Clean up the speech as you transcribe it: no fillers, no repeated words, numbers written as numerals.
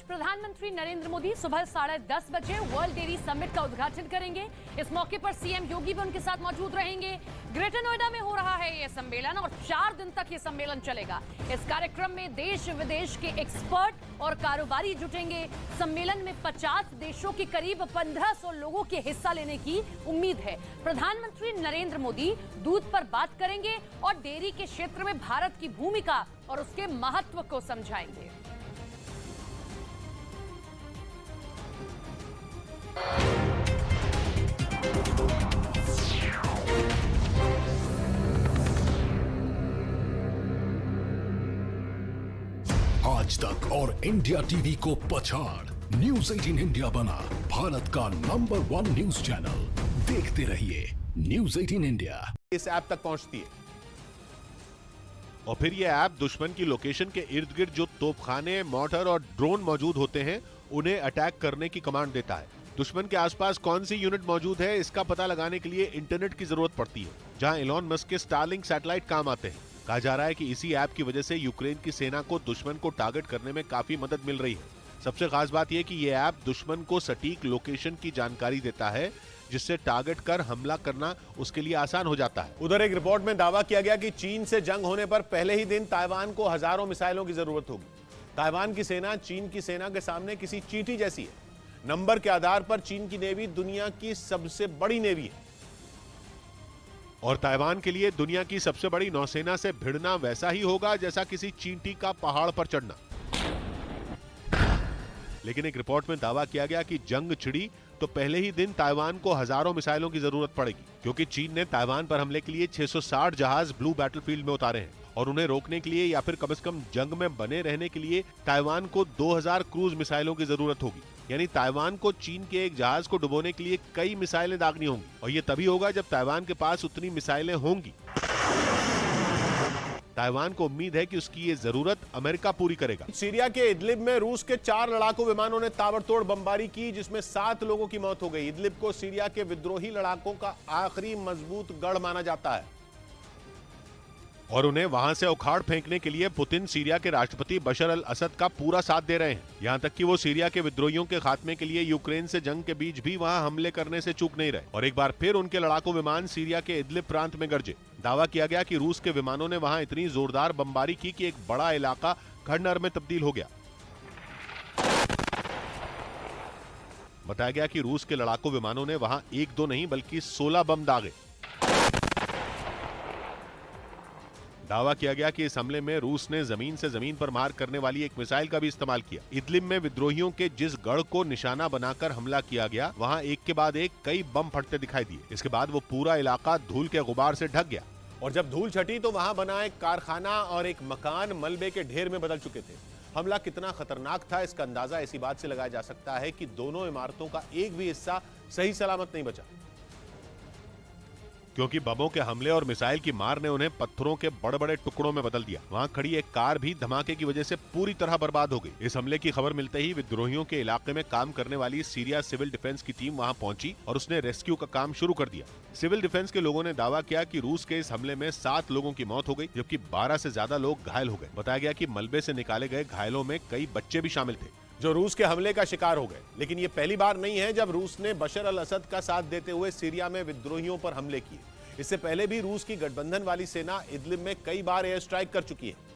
प्रधानमंत्री नरेंद्र मोदी सुबह 10:30 बजे वर्ल्ड डेयरी समिट का उद्घाटन करेंगे। इस मौके पर सीएम योगी भी उनके साथ मौजूद रहेंगे। ग्रेटर नोएडा में हो रहा है यह सम्मेलन और 4 दिन तक यह सम्मेलन चलेगा। इस कार्यक्रम में देश विदेश के एक्सपर्ट और कारोबारी जुटेंगे। सम्मेलन में 50 देशों के करीब 1500 लोगों के हिस्सा लेने की उम्मीद है। प्रधानमंत्री नरेंद्र मोदी दूध पर बात करेंगे और डेयरी के क्षेत्र में भारत की भूमिका और उसके महत्व को समझाएंगे। आज तक और इंडिया टीवी को पछाड़ न्यूज़ 18 इंडिया बना भारत का नंबर 1 न्यूज चैनल। देखते रहिए न्यूज़ 18 इंडिया। इस ऐप तक पहुंचती है और फिर ये ऐप दुश्मन की लोकेशन के इर्द गिर्द जो तोपखाने, मोर्टर और ड्रोन मौजूद होते हैं उन्हें अटैक करने की कमांड देता है। दुश्मन के आसपास कौन सी यूनिट मौजूद है इसका पता लगाने के लिए इंटरनेट की जरूरत पड़ती है, जहां एलॉन मस्क के स्टारलिंक सैटेलाइट काम आते हैं। कहा जा रहा है कि इसी ऐप की वजह से यूक्रेन की सेना को दुश्मन को टारगेट करने में काफी मदद मिल रही है। सबसे खास बात यह कि यह ऐप दुश्मन को सटीक लोकेशन की जानकारी देता है, जिससे टारगेट कर हमला करना उसके लिए आसान हो जाता है। उधर एक रिपोर्ट में दावा किया गया कि चीन से जंग होने पर पहले ही दिन ताइवान को हजारों मिसाइलों की जरूरत होगी। ताइवान की सेना चीन की सेना के सामने किसी चींटी जैसी है। नंबर के आधार पर चीन की नेवी दुनिया की सबसे बड़ी नेवी है और ताइवान के लिए दुनिया की सबसे बड़ी नौसेना से भिड़ना वैसा ही होगा जैसा किसी चींटी का पहाड़ पर चढ़ना। लेकिन एक रिपोर्ट में दावा किया गया कि जंग छिड़ी तो पहले ही दिन ताइवान को हजारों मिसाइलों की जरूरत पड़ेगी, क्योंकि चीन ने ताइवान पर हमले के लिए 660 जहाज ब्लू बैटलफील्ड में उतारे हैं और उन्हें रोकने के लिए या फिर कम से कम जंग में बने रहने के लिए ताइवान को 2000 क्रूज मिसाइलों की जरूरत होगी। यानी ताइवान को चीन के एक जहाज को डुबोने के लिए कई मिसाइलें दागनी होंगी और ये तभी होगा जब ताइवान के पास उतनी मिसाइलें होंगी। ताइवान को उम्मीद है कि उसकी ये जरूरत अमेरिका पूरी करेगा। सीरिया के इदलिब में रूस के 4 लड़ाकू विमानों ने ताबड़तोड़ बमबारी की, जिसमें 7 लोगों की मौत हो गई। इदलिब को सीरिया के विद्रोही लड़ाकों का आखिरी मजबूत गढ़ माना जाता है और उन्हें वहां से उखाड़ फेंकने के लिए पुतिन सीरिया के राष्ट्रपति बशर अल असद का पूरा साथ दे रहे हैं। यहां तक कि वो सीरिया के विद्रोहियों के खात्मे के लिए यूक्रेन से जंग के बीच भी वहां हमले करने से चूक नहीं रहे और एक बार फिर उनके लड़ाकू विमान सीरिया के इदलिब प्रांत में गरजे। दावा किया गया कि रूस के विमानों ने वहां इतनी जोरदार बमबारी की कि एक बड़ा इलाका खंडहर में तब्दील हो गया। बताया गया कि रूस के लड़ाकू विमानों ने वहां 1-2 नहीं बल्कि 16 बम दागे। दावा किया गया कि इस हमले में रूस ने जमीन से जमीन पर मार करने वाली एक मिसाइल का भी इस्तेमाल किया। इदलिब में विद्रोहियों के जिस गढ़ को निशाना बनाकर हमला किया गया वहां एक के बाद एक कई बम फटते दिखाई दिए। इसके बाद वो पूरा इलाका धूल के गुबार से ढक गया और जब धूल छटी तो वहां बना एक कारखाना और एक मकान मलबे के ढेर में बदल चुके थे। हमला कितना खतरनाक था इसका अंदाजा इसी बात से लगाया जा सकता है कि दोनों इमारतों का एक भी हिस्सा सही सलामत नहीं बचा, क्योंकि बमों के हमले और मिसाइल की मार ने उन्हें पत्थरों के बड़े बड़े टुकड़ों में बदल दिया। वहां खड़ी एक कार भी धमाके की वजह से पूरी तरह बर्बाद हो गई। इस हमले की खबर मिलते ही विद्रोहियों के इलाके में काम करने वाली सीरिया सिविल डिफेंस की टीम वहां पहुंची और उसने रेस्क्यू का काम शुरू कर दिया। सिविल डिफेंस के लोगों ने दावा किया कि रूस के इस हमले में 7 लोगों की मौत हो गई, जबकि 12 से ज्यादा लोग घायल हो गए। बताया गया कि मलबे से निकाले गए घायलों में कई बच्चे भी शामिल थे जो रूस के हमले का शिकार हो गए। लेकिन ये पहली बार नहीं है जब रूस ने बशर अल असद का साथ देते हुए सीरिया में विद्रोहियों पर हमले किए। इससे पहले भी रूस की गठबंधन वाली सेना इदलिब में कई बार एयर स्ट्राइक कर चुकी है।